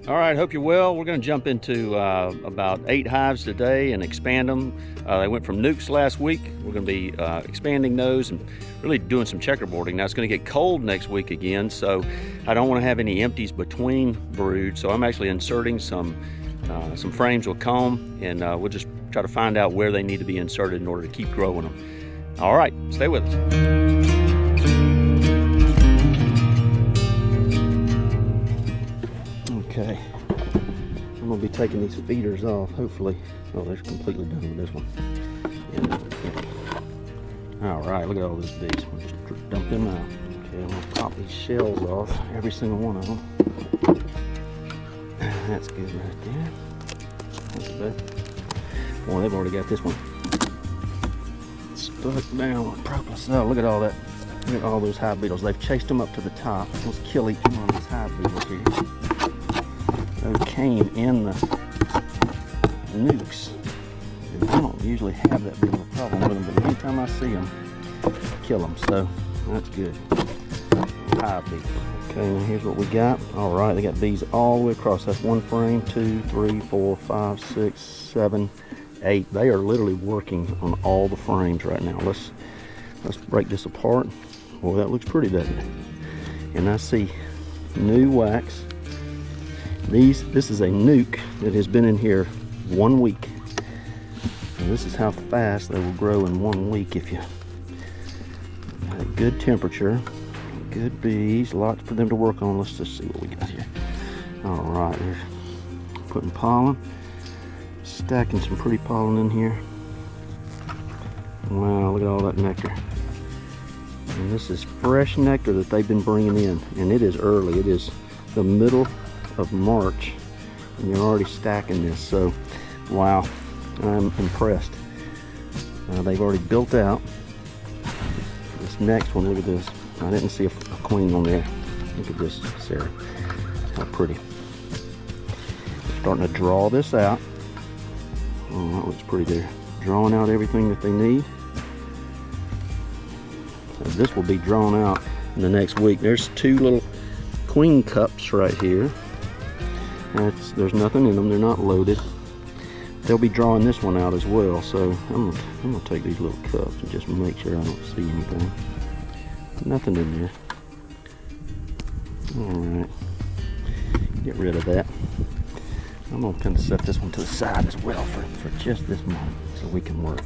All right, hope you're well. We're going to jump into about 8 hives today and expand them. They went from nukes last week. We're going to be expanding those and really doing some checkerboarding. Now it's going to get cold next week again, so I don't want to have any empties between brood. So I'm actually inserting some frames with comb, and we'll just try to find out where they need to be inserted in order to keep growing them. All right, stay with us. Okay, I'm going to be taking these feeders off, hopefully. Oh, they're completely done with this one. Yeah. All right, look at all these bees. We'll just dump them out. Okay, I'm going to pop these shells off, every single one of them. That's good right there. That's good. Boy, they've already got this one stuck down with propolis. Oh, look at all that. Look at all those hive beetles. They've chased them up to the top. Let's kill each one of these hive beetles here. Those came in the nukes, and I don't usually have that big of a problem with them, but anytime I see them, I kill them, so that's good. Hive beetles. Okay, now here's what we got. All right, they got bees all the way across. That's one frame, 2, 3, 4, 5, 6, 7, 8. They are literally working on all the frames right now. Let's break this apart. Well, that looks pretty, doesn't it? And I see new wax. This is a nuke that has been in here 1 week. And this is how fast they will grow in 1 week if you have a good temperature, good bees, lots for them to work on. Let's just see what we got here. All right, they're putting pollen, stacking some pretty pollen in here. Wow, look at all that nectar. And this is fresh nectar that they've been bringing in, and it is early. It is the middle of March, and you're already stacking this. So, wow, I'm impressed. They've already built out. This next one, look at this. I didn't see a queen on there. Look at this, Sarah. How pretty. Starting to draw this out. Oh, that looks pretty there. Drawing out everything that they need. So this will be drawn out in the next week. There's 2 little queen cups right here. There's nothing in them. They're not loaded. They'll be drawing this one out as well. So I'm gonna take these little cups and just make sure I don't see anything. Nothing in there. All right. Get rid of that. I'm gonna kind of set this one to the side as well for just this moment, so we can work.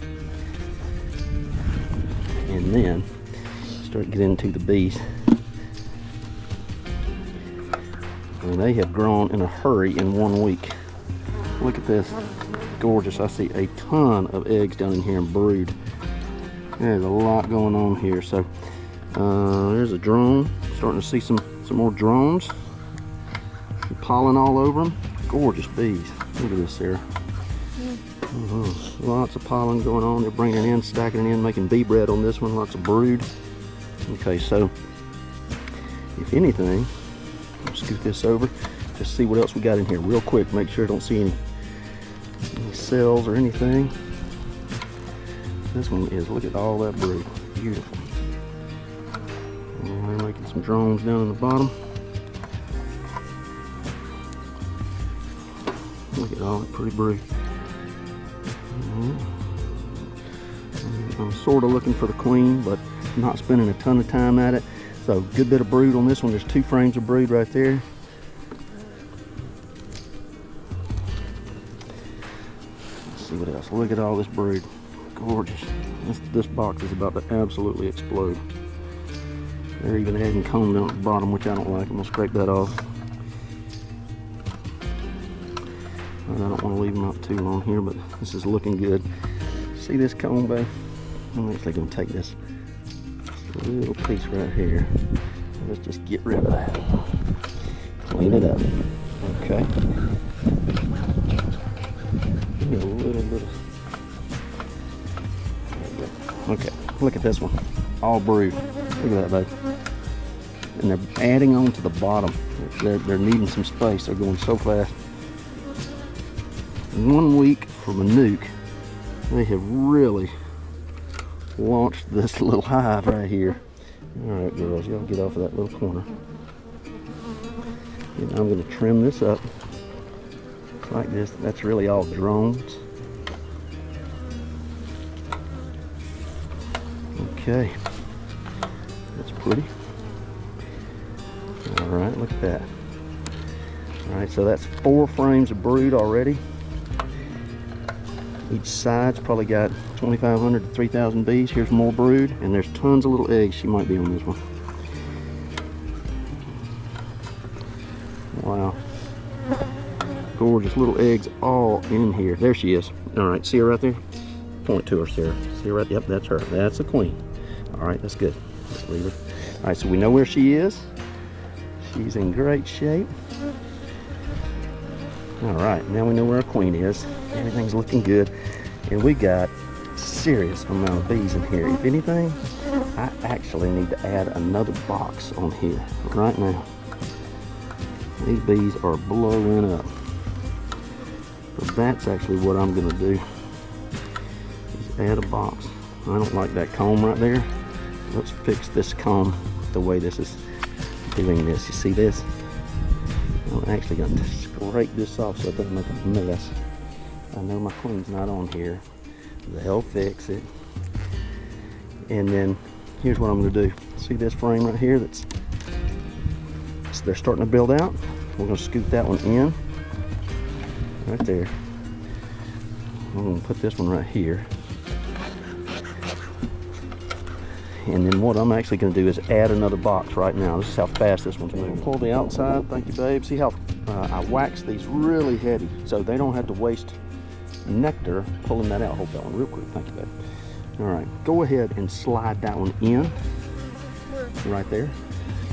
And then start getting into the bees. And they have grown in a hurry in 1 week. Look at this, gorgeous. I see a ton of eggs down in here in brood. There's a lot going on here. So there's a drone. Starting to see some more drones. Some pollen all over them. Gorgeous bees. Look at this, Sarah. Lots of pollen going on. They're bringing it in, stacking it in, making bee bread on this one. Lots of brood. Okay, so if anything, I'll scoot this over. Just see what else we got in here real quick. Make sure I don't see any cells or anything. This one is, look at all that brood. Beautiful. And they're making some drones down in the bottom. Look at all that pretty brood. I'm sort of looking for the queen, but not spending a ton of time at it. So good bit of brood on this one. There's 2 frames of brood right there. Let's see what else. Look at all this brood. Gorgeous. This box is about to absolutely explode. They're even adding comb down at the bottom, which I don't like. I'm gonna scrape that off. I don't want to leave them out too long here, but this is looking good. See this comb, babe? I'm actually going to take this little piece right here. Let's just get rid of that. Clean it up. Okay. A little bit. Okay, look at this one. All brood. Look at that, babe. And they're adding on to the bottom. They're needing some space. They're going so fast. 1 week from a nuke, they have really launched this little hive right here. All right, girls, y'all get off of that little corner. And I'm going to trim this up. like this. That's really all drones. Okay, that's pretty. All right, look at that. All right, so that's 4 frames of brood already. Each side's probably got 2,500 to 3,000 bees. Here's more brood, and there's tons of little eggs. She might be on this one. Wow. Gorgeous little eggs all in here. There she is. All right, see her right there? Point to her, Sarah. See her right? Yep, that's her. That's the queen. All right, that's good. Let's leave her. All right, so we know where she is. She's in great shape. All right, now we know where our queen is. Everything's looking good. And we got a serious amount of bees in here. If anything, I actually need to add another box on here right now. These bees are blowing up. So that's actually what I'm gonna do, is add a box. I don't like that comb right there. Let's fix this comb the way this is doing this. You see this? I'm actually going to scrape this off so it doesn't make a mess. I know my queen's not on here. They'll fix it. And then here's what I'm going to do. See this frame right here that's they're starting to build out? We're going to scoot that one in right there. I'm going to put this one right here. And then what I'm actually going to do is add another box right now. This is how fast this one's moving. Pull the outside. Thank you, babe. See how I wax these really heavy so they don't have to waste nectar pulling that out. Hold that one real quick. Thank you, babe. All right, go ahead and slide that one in right there.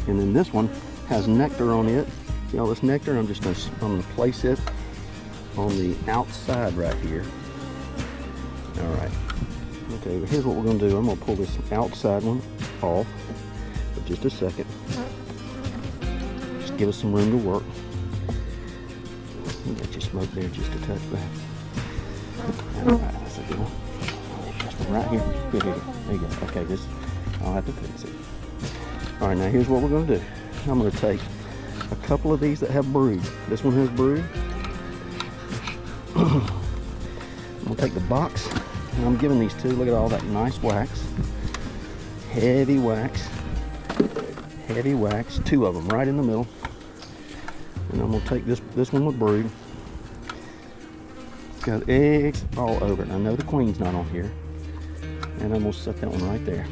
And then this one has nectar on it. See all this nectar? I'm gonna place it on the outside right here. All right. Okay, here's what we're going to do. I'm going to pull this outside one off for just a second. Just give us some room to work. Let you smoke there just a touch back. Alright, that's a good one. Just one right here. Here. There you go. Okay, this, I'll have to fix it. Alright, now here's what we're going to do. I'm going to take a couple of these that have brood. This one has brood. I'm going to take the box. And I'm giving these 2, look at all that nice wax. Heavy wax. Heavy wax. 2 of them right in the middle. And I'm going to take this one with brood. It's got eggs all over it. I know the queen's not on here. And I'm going to set that one right there.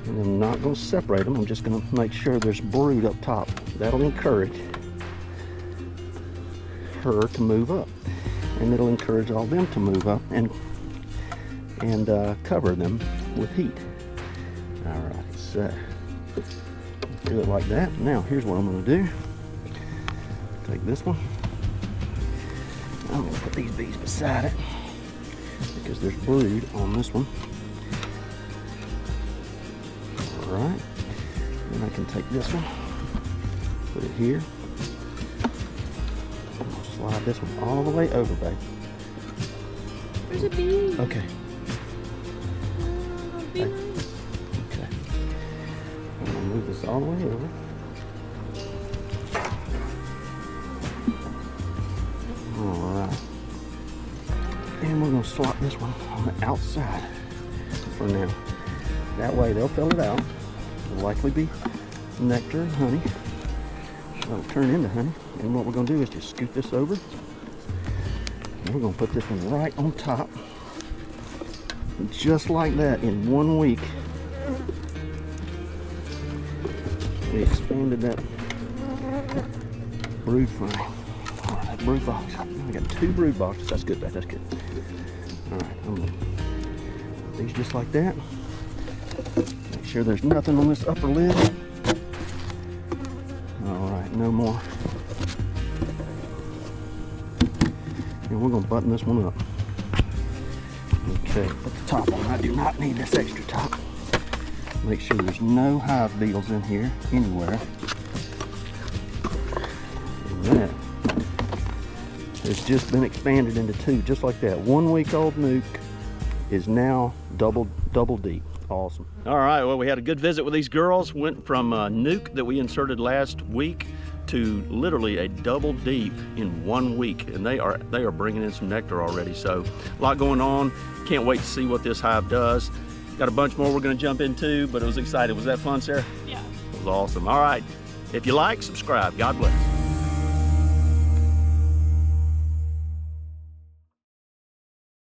And I'm not going to separate them. I'm just going to make sure there's brood up top. That'll encourage her to move up. And it'll encourage all them to move up and cover them with heat. All right, so do it like that. Now here's what I'm going to do. Take this one. I'm going to put these bees beside it because there's brood on this one. All right, then I can take this one, put it here. I'll slide this one all the way over, babe. There's a bee. Okay. Bee. Okay. I'm gonna move this all the way over. Alright. And we're gonna slot this one on the outside for now. That way they'll fill it out. It'll likely be nectar and honey. It'll turn into honey. And what we're gonna do is just scoot this over. And we're gonna put this one right on top. Just like that, in 1 week, we expanded that brood frame, or that brood box. I got 2 brood boxes. That's good, that's good. All right, I'm gonna put these just like that. Make sure there's nothing on this upper lid. All right, no more. And we're gonna button this one up. Okay, put the top on. I do not need this extra top. Make sure there's no hive beetles in here anywhere. And that has just been expanded into 2, just like that. 1 week old nuke is now double deep Awesome. All right, well, we had a good visit with these girls. Went from a nuke that we inserted last week to literally a double deep in 1 week, and they are bringing in some nectar already. So a lot going on. Can't wait to see what this hive does. Got a bunch more we're going to jump into, but it was exciting. Was that fun, Sarah? Yeah. It was awesome. All right, if you like, subscribe. God bless.